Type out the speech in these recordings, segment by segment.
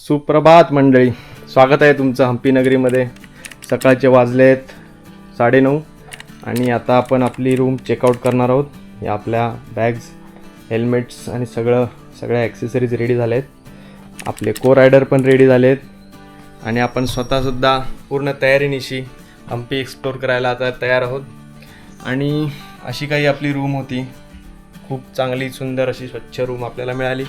सुप्रभात मंडळी, स्वागत आहे तुमचं हम्पी नगरीमध्ये. सकाळचे वाजलेत 9:30 आणि आता आपण आपली रूम चेकआउट करणार आहोत. या आपल्या बॅग्स, हेल्मेट्स आणि सगळ्या ॲक्सेसरीज रेडी झाले आहेत. आपले को रायडर पण रेडी झाले आहेत आणि आपण स्वतःसुद्धा पूर्ण तयारीनिशी हम्पी एक्सप्लोर करायला आता तयार आहोत. आणि अशी काही आपली रूम होती, खूप चांगली सुंदर अशी स्वच्छ रूम आपल्याला मिळाली.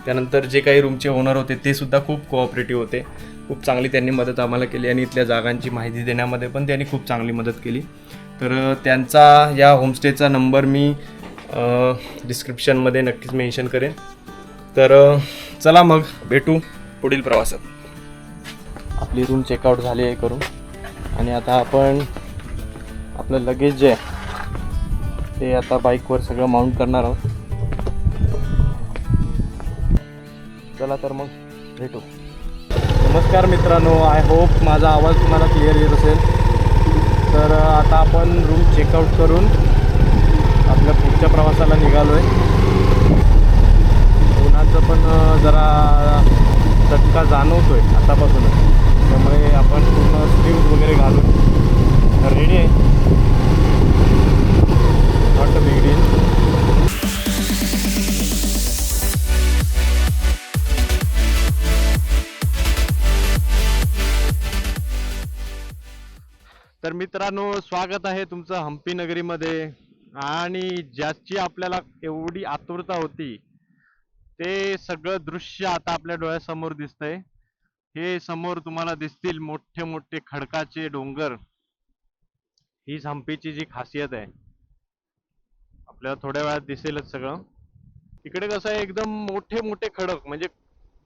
त्यानंतर जे काही रूमचे ओनर होते ते सुद्धा खूप कोऑपरेटिव्ह होते. खूप चांगली त्यांनी मदत आम्हाला केली आणि इथल्या जागांची माहिती देण्यामध्ये पण त्यांनी खूप चांगली मदत केली. तर त्यांचा या होमस्टेचा नंबर मी डिस्क्रिप्शनमध्ये नक्कीच मेन्शन करेन. तर चला मग भेटू पुढील प्रवासात. आपली रूम चेकआउट झाली आहे करून आणि आता आपण आपलं लगेज जे आहे ते आता बाईकवर सगळं माउंट करणार आहोत. चला तर मग भेटू. नमस्कार मित्रांनो, आय होप माझा आवाज तुम्हाला क्लिअर येत असेल. तर आता आपण रूम चेकआउट करून आपल्या पुढच्या प्रवासाला निघालो आहे. उन्हाचं पण जरा चटका जाणवतो आहे आतापासूनच, त्यामुळे आपण पूर्ण स्लीव्ज वगैरे घालून रेडी आहे. Not a big deal. तर मित्रांनो, स्वागत आहे तुमचं हम्पी नगरीमध्ये. आणि ज्याची आपल्याला एवढी आतुरता होती ते सगळं दृश्य आता आपल्या डोळ्यासमोर दिसतंय. हे समोर तुम्हाला दिसतील मोठे मोठे खडकाचे डोंगर. हीच हम्पीची जी खासियत आहे, आपल्याला थोड्या वेळात दिसेलच सगळं. इकडे कसं आहे, एकदम मोठे मोठे खडक, म्हणजे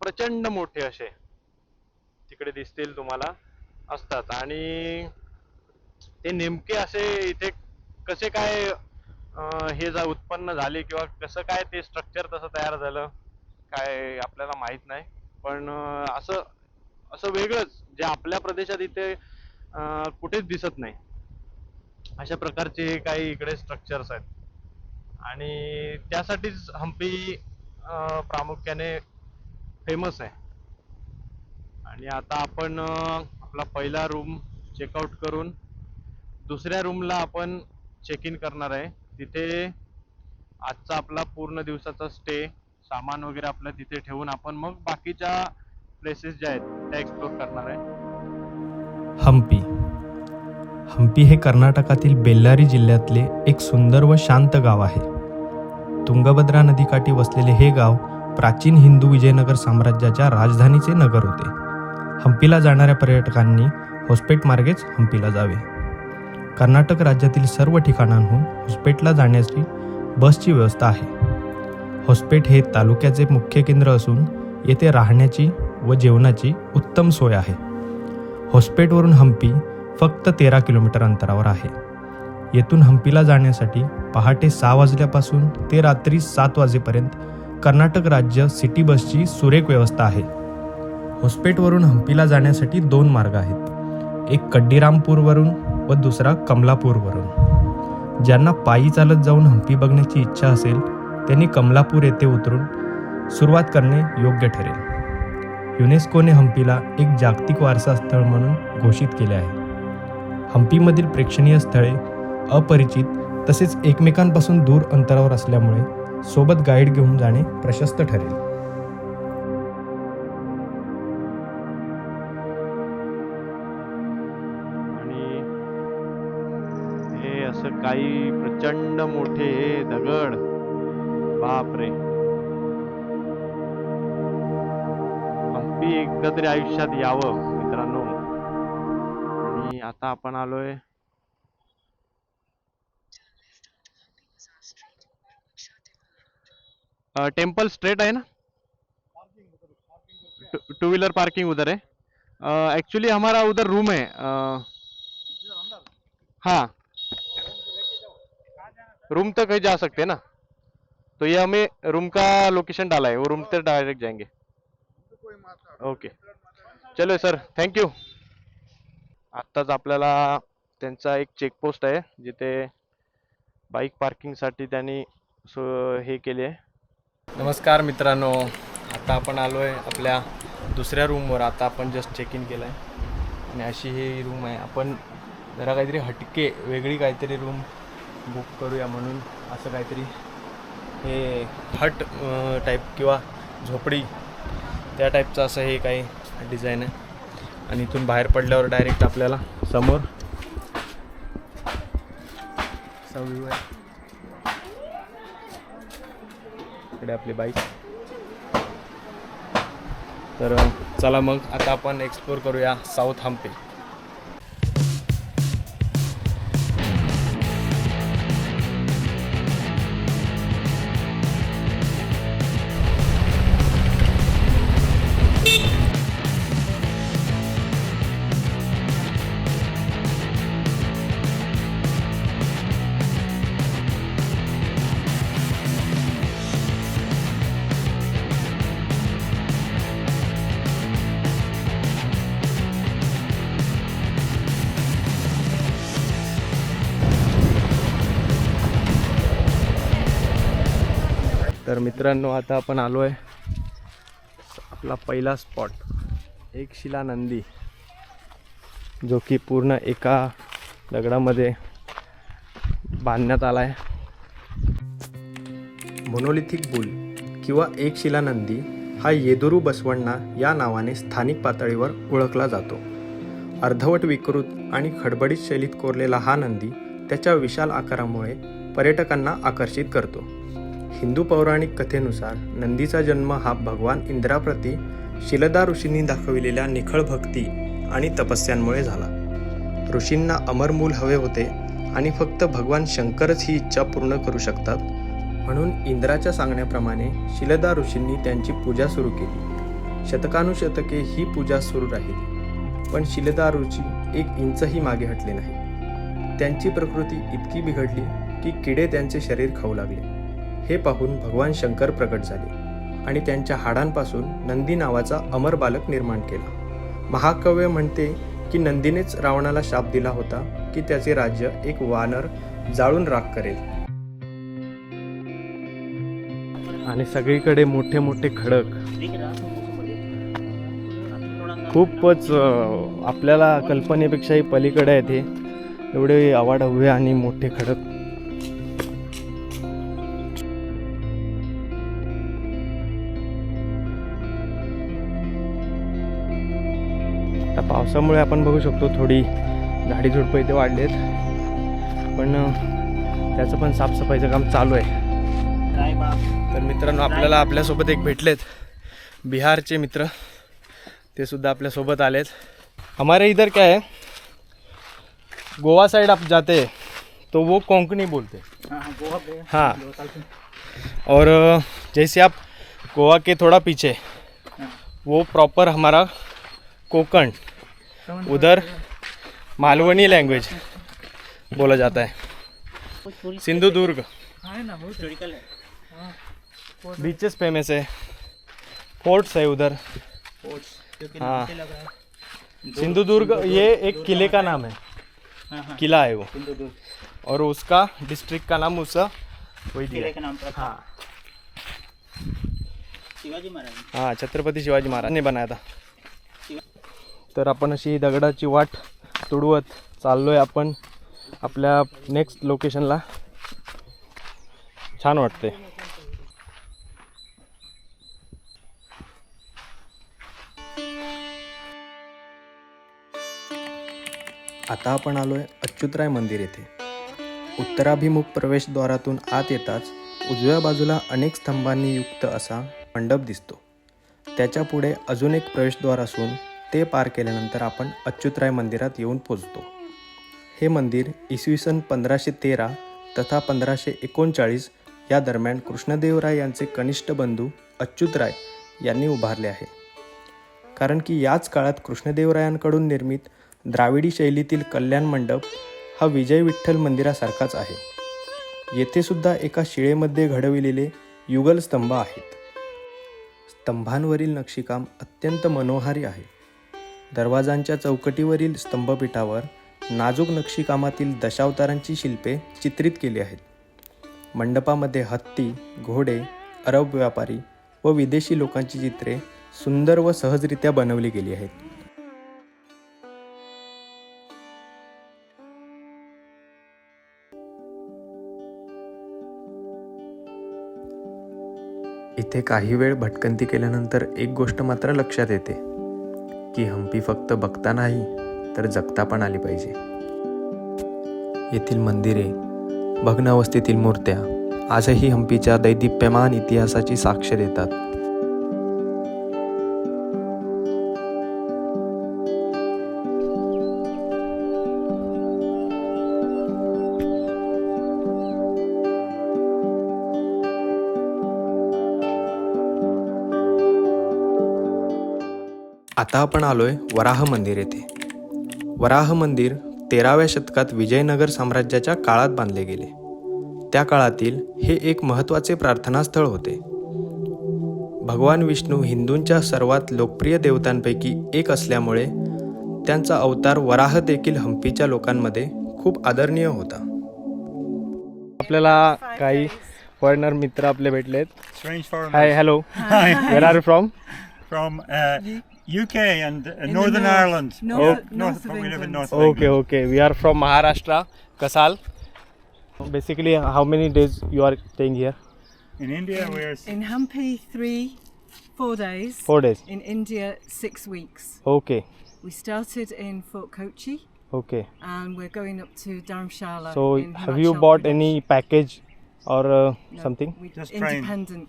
प्रचंड मोठे असे तिकडे दिसतील तुम्हाला असतात. आणि ते नेमके असे इथे कसे काय हे उत्पन्न झाले किंवा कसं काय ते स्ट्रक्चर तसं तयार झालं काय आपल्याला माहित नाही. पण असं असं वेगळंच जे आपल्या प्रदेशात इथे कुठेच दिसत नाही, अशा प्रकारचे काही इकडे स्ट्रक्चर्स आहेत. आणि त्यासाठीच हम्पी प्रामुख्याने फेमस आहे. आणि आता आपण आपला पहिला रूम चेकआउट करून दुसऱ्या रूमला आपण चेक इन करणार आहे. तिथे आजचा आपला पूर्ण दिवसाचा स्टे, सामान वगैरे आपलं तिथे ठेवून आपण मग बाकीच्या प्लेसेस ज्या आहेत त्या एक्सप्लोर करणार आहे. हम्पी हे कर्नाटकातील बेल्लारी जिल्ह्यातले एक सुंदर व शांत गाव आहे. तुंगभद्रा नदीकाठी वसलेले हे गाव प्राचीन हिंदू विजयनगर साम्राज्याच्या राजधानीचे नगर होते. हम्पीला जाणाऱ्या पर्यटकांनी होसपेट मार्गेच हम्पीला जावे. कर्नाटक राज्यातील सर्व ठिकाणांहून होसपेटला जाण्याची बसची व्यवस्था आहे. होसपेट हे तालुक्याचे मुख्य केंद्र असून येथे राहण्याची व जेवणाची उत्तम सोय आहे. होसपेटवरून हम्पी फक्त 13 किलोमीटर अंतरावर आहे. येथून हम्पीला जाण्यासाठी पहाटे 6 वाजल्यापासून ते रात्री 7 वाजेपर्यंत कर्नाटक राज्य सिटी बसची सुरेख व्यवस्था आहे. होसपेटवरून हम्पीला जाण्यासाठी 2 मार्ग आहेत, एक कड्डीरामपूरवरून व दुसरा कमलापूरवरून. ज्यांना पायी चालत जाऊन हम्पी बघण्याची इच्छा असेल त्यांनी कमलापूर येथे उतरून सुरुवात करणे योग्य ठरेल. युनेस्कोने हम्पीला एक जागतिक वारसा स्थळ म्हणून घोषित केले आहे. हम्पीमधील प्रेक्षणीय स्थळे अपरिचित तसेच एकमेकांपासून दूर अंतरावर असल्यामुळे सोबत गाईड घेऊन जाणे प्रशस्त ठरेल. आणि हे असं काही प्रचंड मोठे हे दगड, बापरे. हम्पी एकदा तरी आयुष्यात यावं मित्रांनो. आणि आता आपण आलोय टेम्पल स्ट्रेट है ना. टू व्हीलर पार्किंग उधर है. एक्चुअली हमारा उधर रूम है. हाँ, रूम तक ही जा सकते हैं ना. तो ये हमें रूम का लोकेशन डाला है, वो रूम तक डायरेक्ट जाएंगे. ओके, चलो सर, थँक्यू. आत्ताच आपल्याला त्यांचा एक चेकपोस्ट आहे जिथे बाईक पार्किंगसाठी त्यांनी हे केले आहे. नमस्कार मित्रांनो, आता आपण आलो आहे आपल्या दुसऱ्या रूमवर आता आपण जस्ट चेक इन केलं आहे आणि अशी ही रूम आहे. आपण जरा काहीतरी हटके वेगळी काहीतरी रूम बुक करूया म्हणून असं काहीतरी हे हट टाईप किंवा झोपडी त्या टाईपचं असं हे काही डिझाईन आहे. आणि इथून बाहेर पडल्यावर डायरेक्ट आपल्याला समोर असा व्ह्यू आहे. इकडे आपली बाईक. तर चला मग आता आपण एक्सप्लोर करूया साऊथ हम्पी. तर मित्रांनो आता आपण आलो आहे आपला पहिला स्पॉट, एक शिला नंदी, जो की पूर्ण एका दगडामध्ये बांधण्यात आला आहे. मोनोलिथिक बुल किंवा एक शिला नंदी हा येदुरू बसवण्णा या नावाने स्थानिक पातळीवर ओळखला जातो. अर्धवट विकृत आणि खडबडीत शैलीत कोरलेला हा नंदी त्याच्या विशाल आकारामुळे पर्यटकांना आकर्षित करतो. हिंदू पौराणिक कथेनुसार नंदीचा जन्म हा भगवान इंद्राप्रती शिलदा ऋषींनी दाखविलेल्या निखळ भक्ती आणि तपस्यांमुळे झाला. ऋषींना अमरमूल हवे होते आणि फक्त भगवान शंकरच ही इच्छा पूर्ण करू शकतात, म्हणून इंद्राच्या सांगण्याप्रमाणे शिलदा ऋषींनी त्यांची पूजा सुरू केली. शतकानुशतके ही पूजा सुरू राहिली, पण शिलदा ऋषी 1 इंचही मागे हटले नाही. त्यांची प्रकृती इतकी बिघडली की किडे त्यांचे शरीर खाऊ लागले. हे पाहून भगवान शंकर प्रकट झाले आणि त्यांच्या हाडांपासून नंदी नावाचा अमर बालक निर्माण केला. महाकाव्य म्हणते की नंदीनेच रावणाला शाप दिला होता की त्याचे राज्य एक वानर जाळून राख करेल. आणि सगळीकडे मोठे मोठे खडक, खूपच आपल्याला कल्पनेपेक्षाही पलीकडे आहेत हे एवढे आवाढव्य आणि मोठे खडक. पावसामुळे आपण बघू शकतो थोडी झाडी झुडपं इथे वाढलेत, पण त्याचं पण साफसफाईचं काम चालू आहे. तर मित्रांनो आपल्याला आपल्यासोबत एक भेटलेत बिहारचे मित्र, ते सुद्धा आपल्यासोबत आलेत. हमारे इधर क्या है, गोवा साइड आप जाते हैं तो वो कोंकणी बोलते हाँ, और जैसे आप गोवा के थोड़ा पीछे वो प्रॉपर हमारा कोकण, उधर मालवनी लैंग्वेज बोला जाता है. सिंधुदुर्ग बीचेस फेमस है, फोर्ट्स है उधर. हाँ, सिंधुदुर्ग ये एक किले का नाम है, किला है वो, और उसका डिस्ट्रिक्ट का नाम उसका वही दिया. हाँ शिवाजी महाराज, हाँ, छत्रपति शिवाजी महाराज ने बनाया था. तर आपण अशी दगडाची वाट तुडवत चाललोय आपण आपल्या नेक्स्ट लोकेशनला. छान वाटते. आता आपण आलोय अच्युतराय मंदिर येथे. उत्तराभिमुख प्रवेशद्वारातून आत येताच उजव्या बाजूला अनेक स्तंभांनी युक्त असा मंडप दिसतो. त्याच्या पुढे अजून एक प्रवेशद्वार असून ते पार केल्यानंतर आपण अच्युतराय मंदिरात येऊन पोचतो. हे मंदिर इसवी सन 1513 तथा 1539 या दरम्यान कृष्णदेवराय यांचे कनिष्ठ बंधू अच्युतराय यांनी उभारले आहे. कारण की याच काळात कृष्णदेवरायांकडून निर्मित द्राविडी शैलीतील कल्याण मंडप हा विजय विठ्ठल मंदिरासारखाच आहे. येथे सुद्धा एका शिळेमध्ये घडविलेले युगल स्तंभ आहेत. स्तंभांवरील नक्षीकाम अत्यंत मनोहारी आहे. दरवाजांच्या चौकटीवरील स्तंभपीठावर नाजूक नक्षीकामातील दशावतारांची शिल्पे चित्रित केली आहेत. मंडपामध्ये हत्ती, घोडे, अरब व्यापारी व विदेशी लोकांची चित्रे सुंदर व सहजरित्या बनवली गेली आहेत. इथे काही वेळ भटकंती केल्यानंतर एक गोष्ट मात्र लक्षात येते की हम्पी फक्त बघता नाही तर जगता पण आली पाहिजे. येथील मंदिरे, भग्न अवस्थेतील मूर्त्या आजही हम्पीच्या दैदिप्यमान इतिहासाची साक्ष देतात. आता आपण आलोय वराह मंदिर येथे. वराह मंदिर 13व्या शतकात विजयनगर साम्राज्याच्या काळात बांधले गेले. त्या काळातील हे एक महत्त्वाचे प्रार्थनास्थळ होते. भगवान विष्णू हिंदूंच्या सर्वात लोकप्रिय देवतांपैकी एक असल्यामुळे त्यांचा अवतार वराह देखील हम्पीच्या लोकांमध्ये खूप आदरणीय होता. आपल्याला काही फॉरेनर मित्र आपले भेटलेत. Strange foreigners. High, hello. Where are you from? From UK and Northern Ireland. North of but we live in England. North of Okay, England. okay. We are from Maharashtra, Kasal. Basically, how many days you are staying here? In India, we're In Hampi, 4 days. 4 days. In India, 6 weeks. Okay, We started in Fort Kochi okay. and we're going up to Dharamshala. So, in have you Himachal bought Pradesh. any package or No, something? We Just train. independent.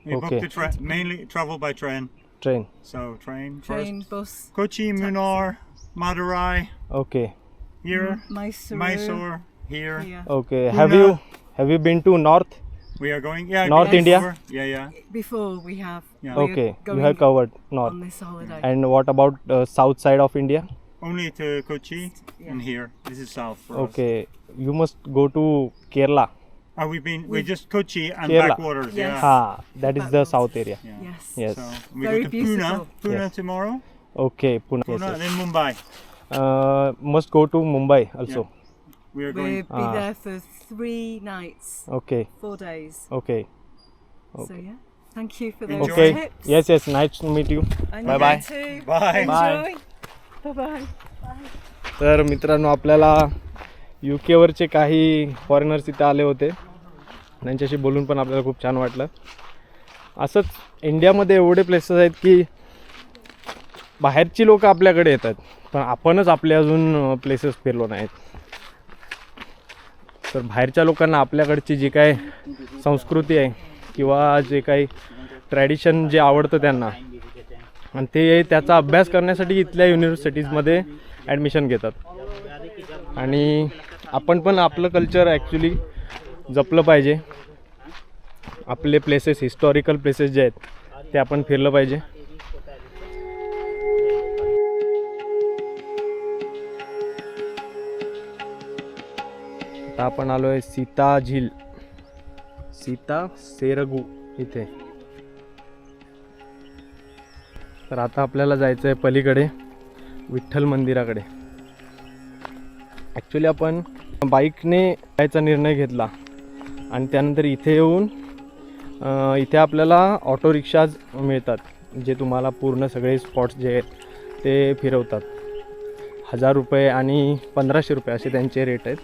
we Okay. booked a train, mainly travel by train. Train. So train Train, first. bus, Kochi, Munnar, Madurai, Okay, here, Mysore. Mysore, here. Here. okay. Pune. Have you been to North? We are going. Yeah, North going India? over. Yeah, yeah. Before we have. Yeah. we're Okay, you going have covered on North. this holiday. And what about south side of India? Only to Kochi Yeah. and here. This is south for us. Okay, you must go to Kerala. We just Kochi and Kerala. backwaters. Yes. Yeah. That is the Backwards. south area. Yeah. Yes. Yes. So we Very go to Pune, beautiful. Pune Yes. tomorrow. Okay, Pune. Yes, Pune yes. and then Mumbai. Must go to Mumbai also. We are We'll going. be Ah. there for 3 nights, Okay, 4 days. okay. So yeah, thank you for those Enjoy. Okay. tips. Yes, yes. Nice to meet you. And Bye you bye. too. Bye. Enjoy. Bye bye. तर मित्रांनो, आपल्याला UK वरचे काही foreigners इथे आले होते. त्यांच्याशी बोलून पण आपल्याला खूप छान वाटलं. असंच इंडियामध्ये एवढे प्लेसेस आहेत की बाहेरची लोक आपल्याकडे येतात, पण आपणच आपले अजून प्लेसेस फिरलो नाहीत. तर बाहेरच्या लोकांना आपल्याकडची जी काय संस्कृती आहे किंवा जे काही ट्रॅडिशन जे आवडतं त्यांना, आणि ते त्याचा अभ्यास करण्यासाठी इथल्या युनिव्हर्सिटीजमध्ये ॲडमिशन घेतात. आणि आपण पण आपलं कल्चर ॲक्च्युली जपलं पाहिजे. आपले प्लेसेस, हिस्टॉरिकल प्लेसेस जे आहेत ते आपण फिरलं पाहिजे. आता आपण आलो आहे सीता झील, सीता सेरगू इथे. तर आता आपल्याला जायचं आहे पलीकडे विठ्ठल मंदिराकडे. ॲक्च्युली आपण बाईकने जायचा निर्णय घेतला आणि त्यानंतर इथे येऊन इथे आपल्याला ऑटो रिक्षाज मिळतात जे तुम्हाला पूर्ण सगळे स्पॉट्स जे आहेत ते फिरवतात. 1000 रुपये आणि 1500 रुपये असे त्यांचे रेट आहेत.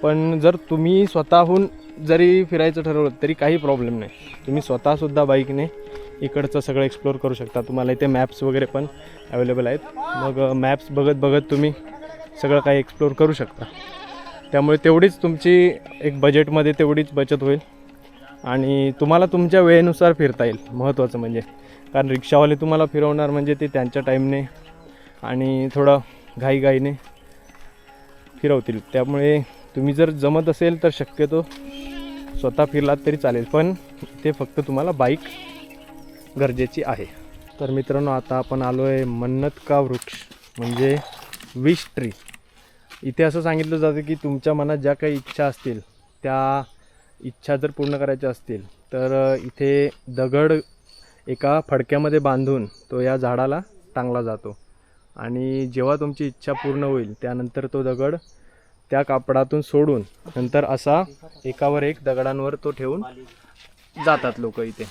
पण जर तुम्ही स्वतःहून जरी फिरायचं ठरवलं तरी काही प्रॉब्लेम नाही. तुम्ही स्वतःसुद्धा बाईकने इकडचं सगळं एक्सप्लोअर करू शकता. तुम्हाला इथे मॅप्स वगैरे पण अवेलेबल आहेत. मग मॅप्स बघत बघत तुम्ही सगळं काही एक्सप्लोअर करू शकता. त्यामुळे तेवढीच तुमची एक बजेटमध्ये तेवढीच बचत होईल आणि तुम्हाला तुमच्या वेळेनुसार फिरता येईल. महत्त्वाचं म्हणजे, कारण रिक्षावाले तुम्हाला फिरवणार म्हणजे ते त्यांच्या टाईमने आणि थोडं घाईघाईने फिरवतील. त्यामुळे तुम्ही जर जमत असेल तर शक्यतो स्वतः फिरलात तरी चालेल, पण ते फक्त तुम्हाला बाईक गरजेची आहे. तर मित्रांनो, आता आपण आलो आहे मन्नत का वृक्ष म्हणजे विश ट्री. इथे असं सांगितलं जातं की तुमच्या मनात ज्या काही इच्छा असतील त्या इच्छा जर पूर्ण करायच्या असतील तर इथे दगड एका फडक्यामध्ये बांधून तो या झाडाला टांगला जातो आणि जेव्हा तुमची इच्छा पूर्ण होईल त्यानंतर तो दगड त्या कापडातून सोडून नंतर असा एकावर एक दगडांवर तो ठेवून जातात लोक इथे.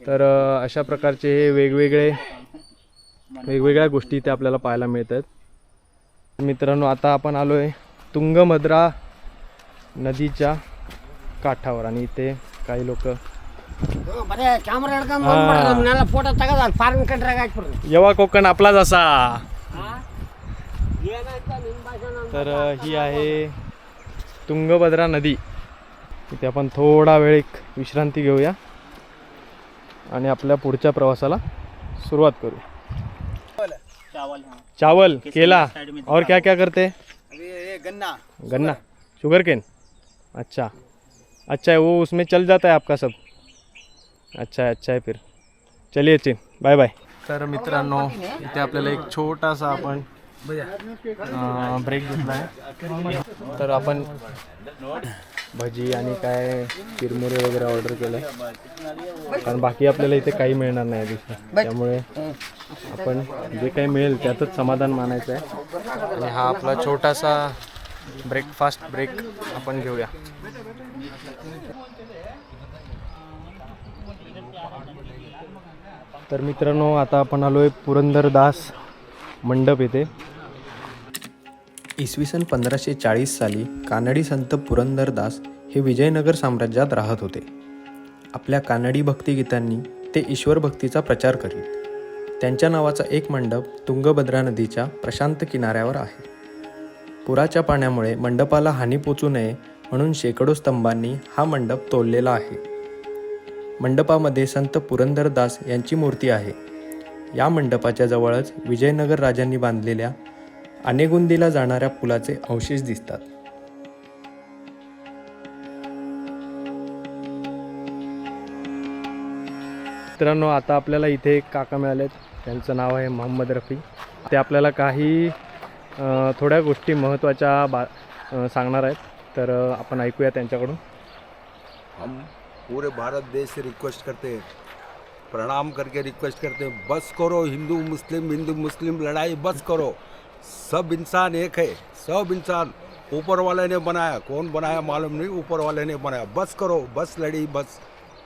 तर अशा प्रकारचे हे वेगवेगळ्या गोष्टी इथे आपल्याला पाहायला मिळतात. मित्रांनो, आता आपण आलो आहे तुंगभद्रा नदीच्या काठावर आणि इथे काही लोक यवा कोकण आपलाच असा. तर ही आहे तुंगभद्रा नदी. इथे आपण थोडा वेळ एक विश्रांती घेऊया आणि आपल्या पुढच्या प्रवासाला सुरुवात करू. चावल केला और क्या क्या करते? गन्ना शुगर केन. अच्छा अच्छा है, वो उसमें चल जाता है आपका सब. अच्छा है फिर चलिए चिन बाय बाय. तर मित्रांनो, इथे आपल्याला एक छोटासा आपण ब्रेक घेतला आहे. तर आपण भजी आणि काय चिरमुरे वगैरे ऑर्डर केलं आहे, कारण बाकी आपल्याला इथे काही मिळणार नाही दुसरं. त्यामुळे आपण जे काही मिळेल त्यातच समाधान मानायचं आहे. आणि हा आपला छोटासा ब्रेकफास्ट ब्रेक आपण घेऊया. तर मित्रांनो, आता आपण आलो आहे पुरंदरदास मंडप येथे. इसवी सन 1540 साली कानडी संत पुरंदरदास हे विजयनगर साम्राज्यात राहत होते. आपल्या कानडी भक्तिगीतांनी ते ईश्वर भक्तीचा प्रचार करीत. त्यांच्या नावाचा एक मंडप तुंगभद्रा नदीच्या प्रशांत किनाऱ्यावर आहे. पुराच्या पाण्यामुळे मंडपाला हानी पोचू नये म्हणून शेकडो स्तंभांनी हा मंडप तोडलेला आहे. मंडपामध्ये संत पुरंदरदास यांची मूर्ती आहे. या मंडपाच्या जवळच विजयनगर राजांनी बांधलेल्या आनेगुंदीला जाणाऱ्या पुलाचे अवशेष दिसतात. मित्रांनो, आता आपल्याला इथे एक काका मिळालेत. त्यांचं नाव आहे मोहम्मद रफी. ते आपल्याला काही थोड्या गोष्टी महत्त्वाच्या सांगणार आहेत. तर आपण ऐकूया त्यांच्याकडून. हम पूरे भारत देश से रिक्वेस्ट करते हैं, प्रणाम करके रिक्वेस्ट करते हैं, बस करो हिंदू मुस्लिम लड़ाई बस करो. सब इंसान एक है, सब इंसान ऊपर वाले ने बनाया, कौन बनाया मालूम नहीं, ऊपर वाले ने बनाया. बस करो, बस लड़ी,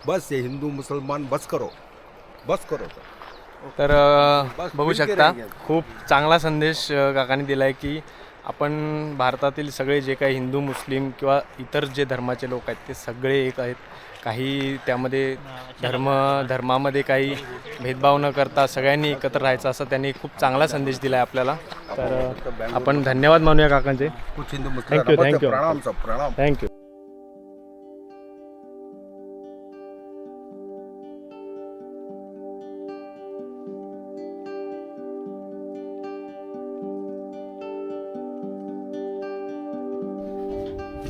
बस ये हिंदू मुसलमान बस करो. तर बघू शकता, खूप चांगला संदेश काकांनी दिला आहे की आपण भारतातील सगळे जे काही हिंदू मुस्लिम किंवा इतर जे धर्माचे लोक आहेत ते सगळे एक आहेत. काही त्यामध्ये धर्मामध्ये काही भेदभाव न करता सगळ्यांनी एकत्र राहायचं, असं त्यांनी खूप चांगला संदेश दिला आहे आपल्याला. तर आपण धन्यवाद मानूया काकांचे. कुछ हिंदू मुस्लिम थँक्यू प्रणाम सब प्रणाम. थँक्यू.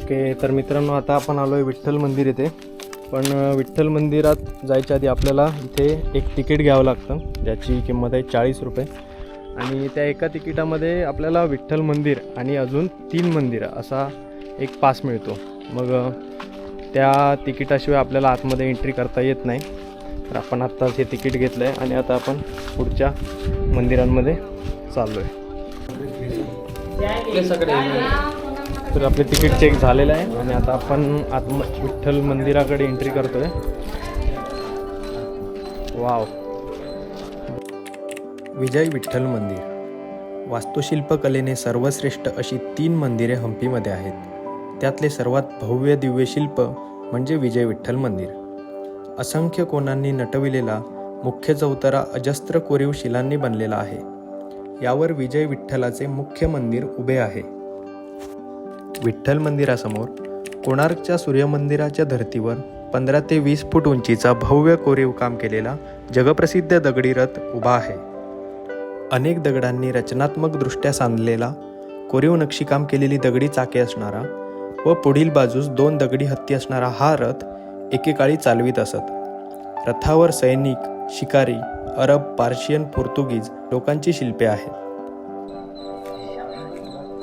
ओके, तर मित्रांनो, आता आपण आलो आहे विठ्ठल मंदिर येथे. पण विठ्ठल मंदिरात जायच्या आधी आपल्याला इथे एक तिकीट घ्यावं लागतं, ज्याची किंमत आहे 40 रुपये. आणि त्या एका तिकिटामध्ये आपल्याला विठ्ठल मंदिर आणि अजून 3 मंदिरं असा एक पास मिळतो. मग त्या तिकिटाशिवाय आपल्याला आतमध्ये एंट्री करता येत नाही. तर आपण आत्ताच हे तिकीट घेतलं आहे आणि आता आपण पुढच्या मंदिरांमध्ये चाललो आहे. तर आपले तिकीट चेक झालेलं आहे आणि आता आपण विठ्ठल मंदिराकडे एंट्री करतोय. वाव. विजय विठ्ठल मंदिर. वास्तुशिल्पकलेने सर्वश्रेष्ठ अशी 3 मंदिरे हम्पीमध्ये आहेत. त्यातले सर्वात भव्य दिव्य शिल्प म्हणजे विजय विठ्ठल मंदिर. असंख्य कोनांनी नटविलेला मुख्य चौतरा अजस्त्र कोरीव शिलांनी बनलेला आहे. यावर विजय विठ्ठलाचे मुख्य मंदिर उभे आहे. विठ्ठल मंदिरासमोर कोणार्कच्या सूर्यमंदिराच्या धर्तीवर 15 ते 20 फूट उंचीचा भव्य कोरीव काम केलेला जगप्रसिद्ध दगडी रथ उभा आहे. अनेक दगडांनी रचनात्मकदृष्ट्या सांधलेला कोरीव नक्षीकाम केलेली दगडी चाके असणारा व पुढील बाजूस 2 दगडी हत्ती असणारा हा रथ एकेकाळी चालवित असत. रथावर सैनिक, शिकारी, अरब, पार्शियन, पोर्तुगीज लोकांची शिल्पे आहेत.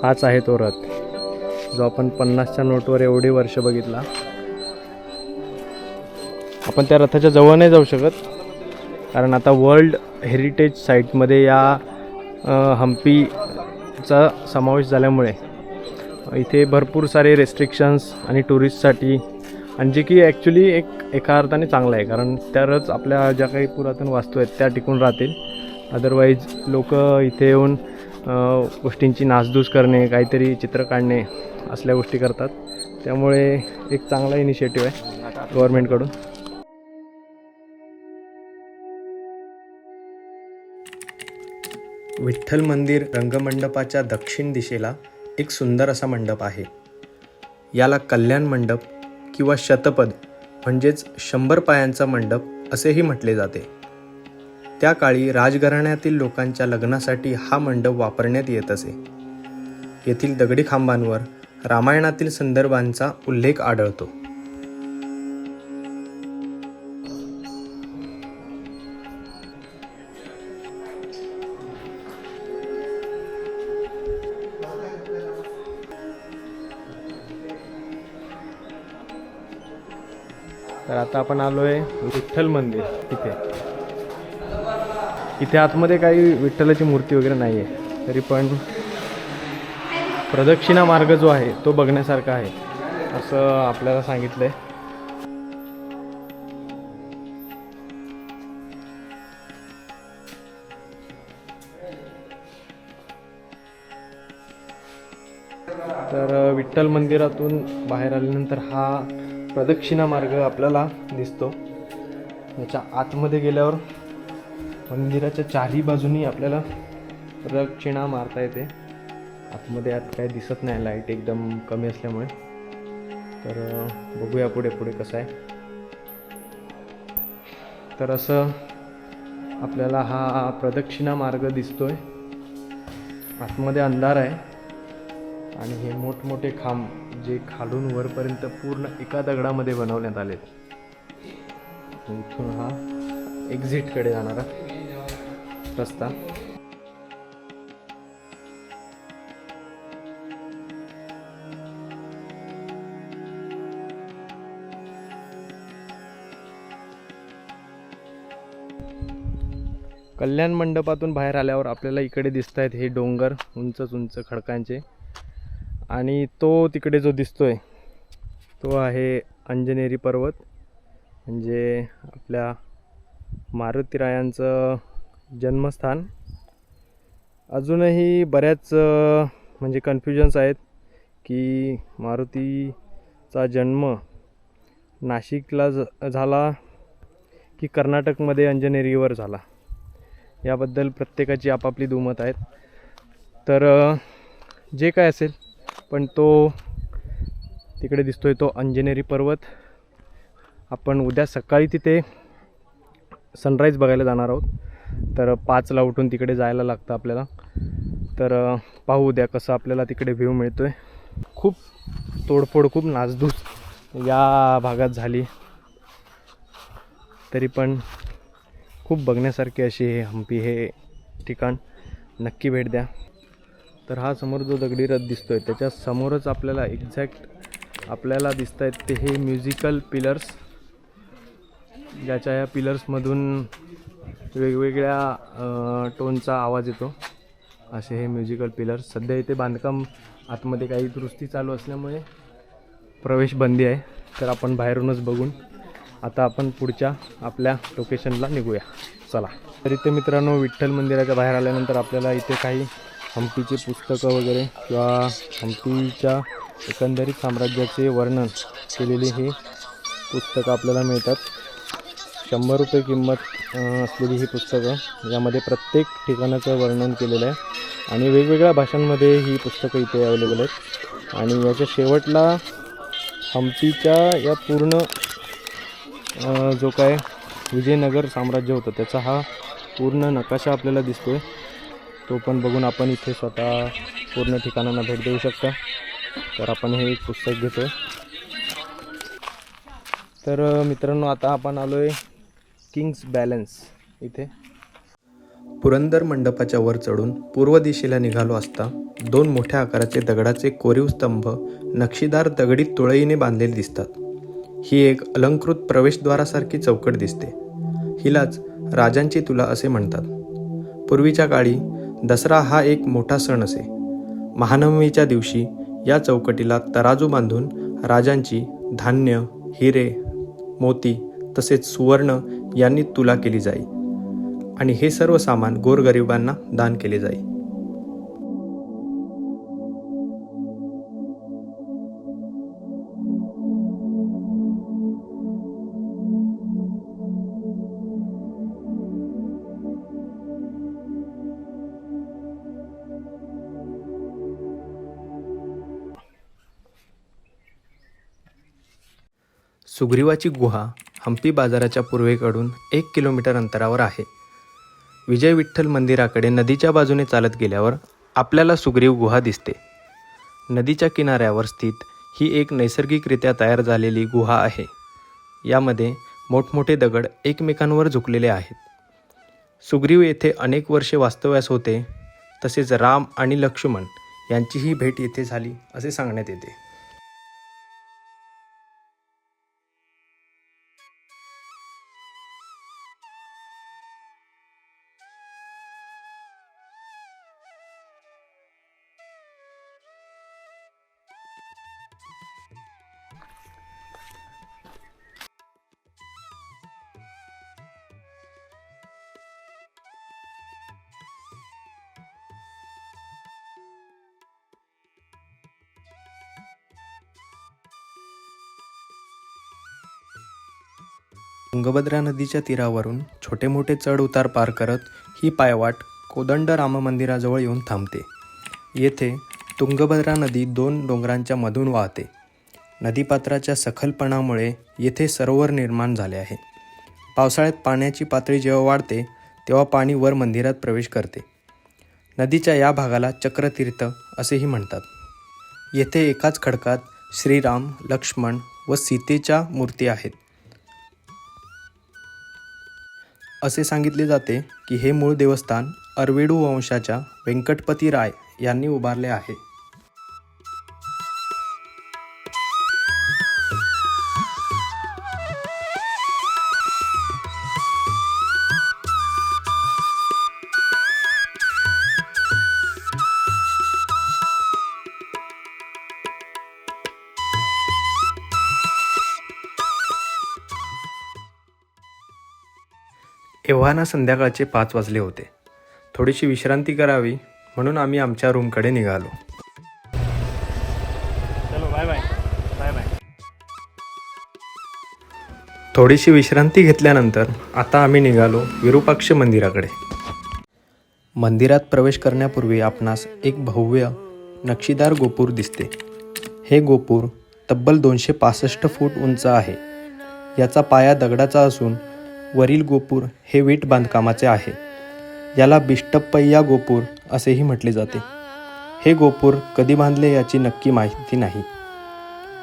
हाच आहे तो रथ जो आपण 50च्या नोटवर एवढी वर्ष बघितला. आपण त्या रथाच्या जवळ नाही जाऊ शकत, कारण आता वर्ल्ड हेरिटेज साईटमध्ये या हम्पीचा समावेश झाल्यामुळे इथे भरपूर सारे रेस्ट्रिक्शन्स आणि टुरिस्टसाठी आणि जे की ॲक्च्युली एका अर्थाने चांगलं आहे, कारण तरच आपल्या ज्या काही पुरातन वास्तू आहेत त्या टिकून राहतील. अदरवाईज लोक इथे येऊन गोष्टींची नासधूस करणे, काहीतरी चित्र काढणे असल्या गोष्टी करतात. त्यामुळे एक चांगला इनिशिएटिव्ह आहे गव्हर्नमेंटकडून. विठ्ठल मंदिर रंगमंडपाच्या दक्षिण दिशेला एक सुंदर असा मंडप आहे. याला कल्याण मंडप किंवा शतपद म्हणजेच 100 पायांचा मंडप असेही म्हटले जाते. त्या काळी राजघराण्यातील लोकांच्या लग्नासाठी हा मंडप वापरण्यात येत असे. येथील दगडी खांबांवर रामायणातील संदर्भांचा उल्लेख आढळतो. तर आता आपण आलो आहे विठ्ठल मंदिर. इथे आतमध्ये काही विठ्ठलाची मूर्ती वगैरे नाही आहे, तरी पण प्रदक्षिणा मार्ग जो आहे तो बघण्यासारखा आहे असं आपल्याला सांगितलं आहे. तर विठ्ठल मंदिरातून बाहेर आल्यानंतर हा प्रदक्षिणा मार्ग आपल्याला दिसतो. याच्या आतमध्ये गेल्यावर मंदिराच्या चारही बाजूनी आपल्याला प्रदक्षिणा मारता येते. आतमध्ये आत काही दिसत नाही, लाईट एकदम कमी असल्यामुळे. तर बघूया पुढे कसं आहे. तर असं आपल्याला हा प्रदक्षिणा मार्ग दिसतोय. आतमध्ये अंधार आहे आणि हे मोठमोठे खांब जे खालून वरपर्यंत पूर्ण एका दगडामध्ये बनवण्यात आले. इथून हा एक्झिटकडे जाणारा रस्ता. कल्याण मंडपातून बाहेर आल्यावर आपल्याला इकडे दिसत आहेत हे डोंगर उंच खडकांचे. आणि तो तिकडे जो दिसतोय तो आहे अंजनेरी पर्वत, म्हणजे आपल्या मारुतीरायांचं जन्मस्थान. अजूनही बऱ्याच म्हणजे कन्फ्युजन्स आहेत की मारुतीचा जन्म नाशिकला झाला की कर्नाटकमध्ये अंजनेरीवर झाला. याबद्दल प्रत्येकाची आपापली दुमत आहेत. तर जे काय असेल, पण तो तिकडे दिसतोय तो अंजनेरी पर्वत. आपण उद्या सकाळी तिथे सनराईज बघायला जाणार आहोत. तर 5ला उठून तिकडे जायला लागतं आपल्याला. तर पाहू उद्या कसं आपल्याला तिकडे व्ह्यू मिळतोय. खूप तोडफोड, खूप नासधूस या भागात झाली, तरी पण खूप बघण्यासारखे अशी हे हम्पी हे ठिकाण. नक्की भेट द्या. तर हा समोर जो दगडी रथ दिसतोय त्याच्या समोरच आपल्याला एक्झॅक्ट आपल्याला दिसत आहेत ते हे म्युझिकल पिलर्स, ज्याच्या या पिलर्समधून वेगवेगळ्या टोनचा आवाज येतो. असे हे म्युझिकल पिलर्स. सध्या इथे बांधकाम आतमध्ये काही दुरुस्ती चालू असल्यामुळे प्रवेश बंदी आहे. तर आपण बाहेरूनच बघून आता आपण पुढच्या आपल्या लोकेशनला निघूया. चला. तर इथे मित्रांनो विठ्ठल मंदिराच्या बाहेर आल्यानंतर आपल्याला इथे काही हम्पीची पुस्तकं वगैरे किंवा हम्पीच्या एकंदरीत साम्राज्याचे वर्णन केलेली ही पुस्तकं आपल्याला मिळतात. 100 रुपये किंमत असलेली ही पुस्तकं. यामध्ये प्रत्येक ठिकाणाचं वर्णन केलेलं आहे आणि वेगवेगळ्या भाषांमध्ये ही पुस्तकं इथे अवेलेबल आहेत. आणि याच्या शेवटला हम्पीच्या या पूर्ण जो काय विजयनगर साम्राज्य होतं त्याचा हा पूर्ण नकाशा आपल्याला दिसतो आहे. तो पण बघून आपण इथे स्वतः पूर्ण ठिकाणांना भेट देऊ शकता. तर आपण हे एक पुस्तक घेतो आहे. तर मित्रांनो आता आपण आलो आहे किंग्स बॅलन्स इथे. पुरंदर मंडपाच्या वर चढून पूर्व दिशेला निघालो असता 2 मोठ्या आकाराचे दगडाचे कोरीव स्तंभ नक्षीदार दगडी तुळईने बांधलेले दिसतात. ही एक अलंकृत प्रवेशद्वारासारखी चौकट दिसते. हिलाच राजांची तुला असे म्हणतात. पूर्वीच्या काळी दसरा हा एक मोठा सण असे. महानवमीच्या दिवशी या चौकटीला तराजू बांधून राजांची धान्य, हिरे, मोती तसेच सुवर्ण यांनी तुला केली जाई आणि हे सर्व सामान गोरगरिबांना दान केले जाई. सुग्रीवाची गुहा हम्पी बाजाराच्या पूर्वेकडून 1 किलोमीटर अंतरावर आहे. विजय विठ्ठल मंदिराकडे नदीच्या बाजूने चालत गेल्यावर आपल्याला सुग्रीव गुहा दिसते. नदीच्या किनाऱ्यावर स्थित ही एक नैसर्गिकरित्या तयार झालेली गुहा आहे. यामध्ये मोठमोठे दगड एकमेकांवर झुकलेले आहेत. सुग्रीव येथे अनेक वर्षे वास्तव्यास होते. तसेच राम आणि लक्ष्मण यांचीही भेट येथे झाली असे सांगण्यात येते. तुंगभद्रा नदीच्या तीरावरून छोटे मोठे चढ उतार पार करत ही पायवाट कोदंड राम मंदिराजवळ येऊन थांबते. येथे तुंगभद्रा नदी 2 डोंगरांच्या मधून वाहते. नदीपात्राच्या सखलपणामुळे येथे सरोवर निर्माण झाले आहे. पावसाळ्यात पाण्याची पातळी जेव्हा वाढते तेव्हा पाणी वर मंदिरात प्रवेश करते. नदीच्या या भागाला चक्रतीर्थ असेही म्हणतात. येथे एकाच खडकात श्रीराम, लक्ष्मण व सीतेच्या मूर्ती आहेत. असे सांगितले जाते की हे मूळ देवस्थान अरवेडू वंशाच्या व्यंकटपती राय यांनी उभारले आहे. एव्हाना संध्याकाळचे 5 वाजले होते. थोडीशी विश्रांती करावी म्हणून आम्ही आमच्या रूमकडे निघालो. चलो बाय बाय बाय बाय. थोडीशी विश्रांती घेतल्यानंतर आता आम्ही निघालो विरूपाक्ष मंदिराकडे. मंदिरात प्रवेश करण्यापूर्वी आपणास एक भव्य नक्षीदार गोपूर दिसते. हे गोपूर तब्बल 265 फूट उंच आहे. याचा पाया दगडाचा असून वरील गोपूर हे वीट बांधकामाचे आहे. याला बिष्टप्पय्या गोपूर असेही म्हटले जाते. हे गोपूर कधी बांधले याची नक्की माहिती नाही,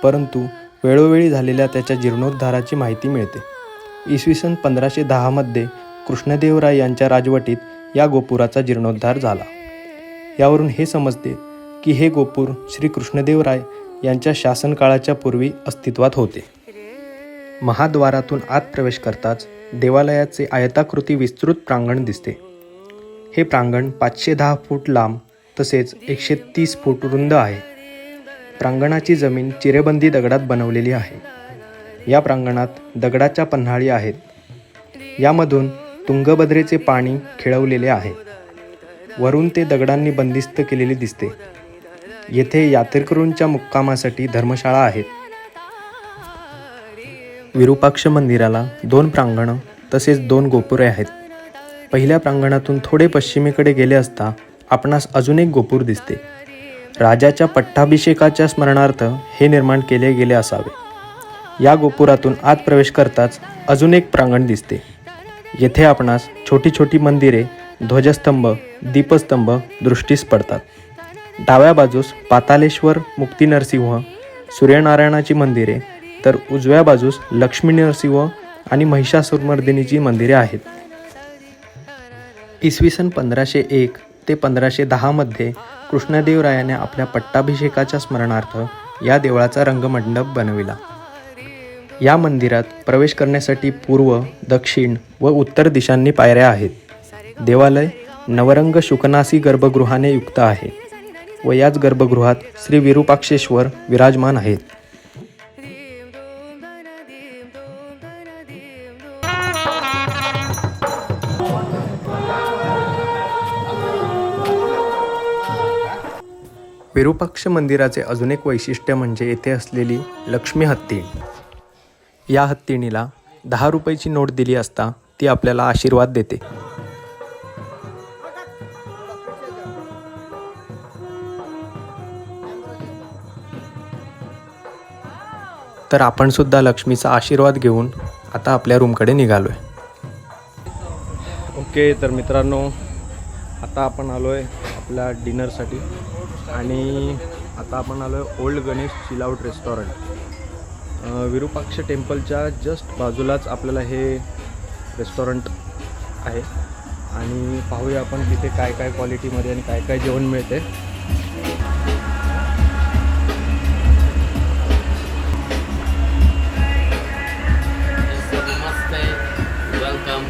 परंतु वेळोवेळी झालेल्या त्याच्या जीर्णोद्धाराची माहिती मिळते. इसवी सन 1510 मध्ये कृष्णदेवराय यांच्या राजवटीत या गोपुराचा जीर्णोद्धार झाला. यावरून हे समजते की हे गोपूर श्री कृष्णदेवराय यांच्या शासनकाळाच्या पूर्वी अस्तित्वात होते. महाद्वारातून आत प्रवेश करताच देवालयाचे आयताकृती विस्तृत प्रांगण दिसते. हे प्रांगण 510 फूट लांब तसेच 130 फूट रुंद आहे. प्रांगणाची जमीन चिरेबंदी दगडात बनवलेली आहे. या प्रांगणात दगडाच्या पन्हाळी आहेत. यामधून तुंगभद्रेचे पाणी खेळवलेले आहे. वरून ते दगडांनी बंदिस्त केलेले दिसते. येथे यात्रेकरूंच्या मुक्कामासाठी धर्मशाळा आहेत. विरूपाक्ष मंदिराला 2 प्रांगणं तसेच 2 गोपुरे आहेत. पहिल्या प्रांगणातून थोडे पश्चिमेकडे गेले असता आपणास अजून एक गोपूर दिसते. राजाच्या पट्टाभिषेकाच्या स्मरणार्थ हे निर्माण केले गेले असावे. या गोपुरातून आत प्रवेश करताच अजून एक प्रांगण दिसते. येथे आपणास छोटी छोटी मंदिरे, ध्वजस्तंभ, दीपस्तंभ दृष्टीस पडतात. डाव्या बाजूस पातालेश्वर, मुक्ती नरसिंह, सूर्यनारायणाची मंदिरे तर उजव्या बाजूस लक्ष्मी नरसिंह आणि महिषासुरमर्दिनीची मंदिरे आहेत. इसवी सन 1501 ते 1510 मध्ये कृष्णदेवरायाने आपल्या पट्टाभिषेकाच्या स्मरणार्थ या देवळाचा रंगमंडप बनविला. या मंदिरात प्रवेश करण्यासाठी पूर्व, दक्षिण व उत्तर दिशांनी पायऱ्या आहेत. देवालय नवरंग शुकनासी गर्भगृहाने युक्त आहे व याच गर्भगृहात श्री विरूपाक्षेश्वर विराजमान आहेत. विरूपाक्ष मंदिराचे अजून एक वैशिष्ट्य म्हणजे येथे असलेली लक्ष्मी हत्तीण। या हत्तीणीला 10 रुपयाची नोट दिली असता ती आपल्याला आशीर्वाद देते। तर आपण सुद्धा लक्ष्मीचा आशीर्वाद घेऊन आता आपल्या रूमकडे निघालोय। ओके, तर मित्रांनो आता आपण आलोय आपल्या डिनरसाठी आणि आता आपण आलोय old Ganesh chill out restaurant. Virupaksha टेम्पलच्या जस्ट बाजूलाच आपल्याला हे रेस्टॉरंट आहे आणि पाहूया आपण तिथे काय काय क्वालिटीमध्ये आणि काय काय जेवण मिळते। Welcome.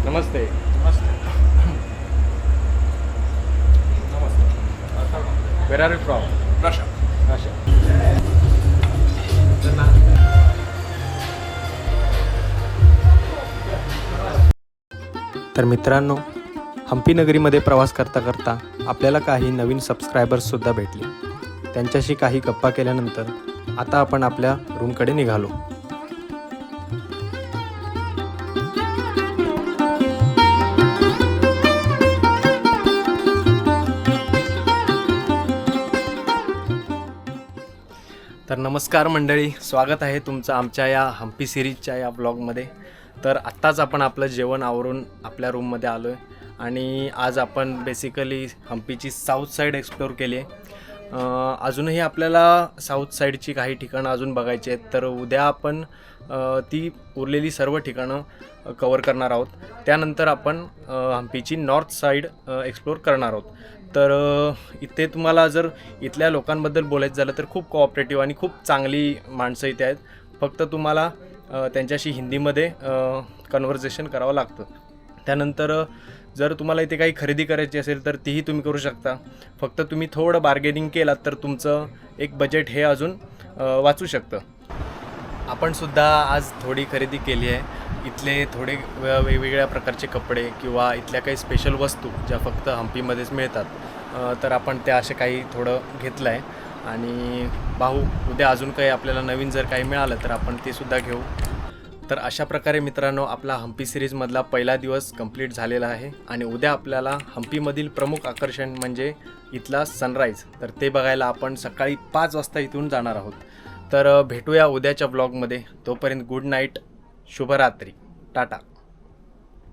Namaste. Where are you from? Russia. तर मित्रांनो, हम्पी नगरीमध्ये प्रवास करता करता आपल्याला काही नवीन सबस्क्रायबर्ससुद्धा भेटले। त्यांच्याशी काही गप्पा केल्यानंतर आता आपण आपल्या रूमकडे निघालो। तर नमस्कार मंडळी, स्वागत आहे तुमचं आमच्या या हम्पी सिरीजच्या या ब्लॉगमध्ये। तर आत्ताच आपण आपलं जेवण आवरून आपल्या रूममध्ये आलो आहे आणि आज आपण बेसिकली हम्पीची साऊथ साईड एक्सप्लोअर केली आहे। अजूनही आपल्याला साऊथ साईडची काही ठिकाणं अजून बघायची आहेत, तर उद्या आपण ती उरलेली सर्व ठिकाणं कवर करणार आहोत। त्यानंतर आपण हम्पीची नॉर्थ साईड एक्सप्लोअर करणार आहोत। तर इथे तुम्हाला जर इथल्या लोकांबद्दल बोलायचं झालं तर खूप कोऑपरेटिव्ह आणि खूप चांगली माणसं इथे आहेत। फक्त तुम्हाला त्यांच्याशी हिंदीमध्ये कन्व्हर्सेशन करावं लागतं। त्यानंतर जर तुम्हाला इथे काही खरेदी करायची असेल तर तीही तुम्ही करू शकता। फक्त तुम्ही थोडं बार्गेनिंग केलात तर तुमचं एक बजेट हे अजून वाचू शकतं। आपण सुद्धा आज थोडी खरेदी केली आहे। इथले थोडे वेगवेगळ्या प्रकारचे कपडे किंवा इथल्या काही स्पेशल वस्तू ज्या फक्त हम्पीमध्येच मिळतात, तर आपण त्या असे काही थोडं घेतलं आहे आणि पाहू उद्या अजून काही आपल्याला नवीन जर काही मिळालं तर आपण ते सुद्धा घेऊ। तर अशा प्रकारे मित्रांनो, आपला हम्पी सिरीजमधला पहिला दिवस कंप्लीट झालेला आहे आणि उद्या आपल्याला हम्पीमधील प्रमुख आकर्षण म्हणजे इथला सनराईज, तर ते बघायला आपण सकाळी 5 वाजता इथून जाणार आहोत। तर भेटूया उद्याच्या ब्लॉगमध्ये। तोपर्यंत गुड नाईट, शुभरात्री, टाटा।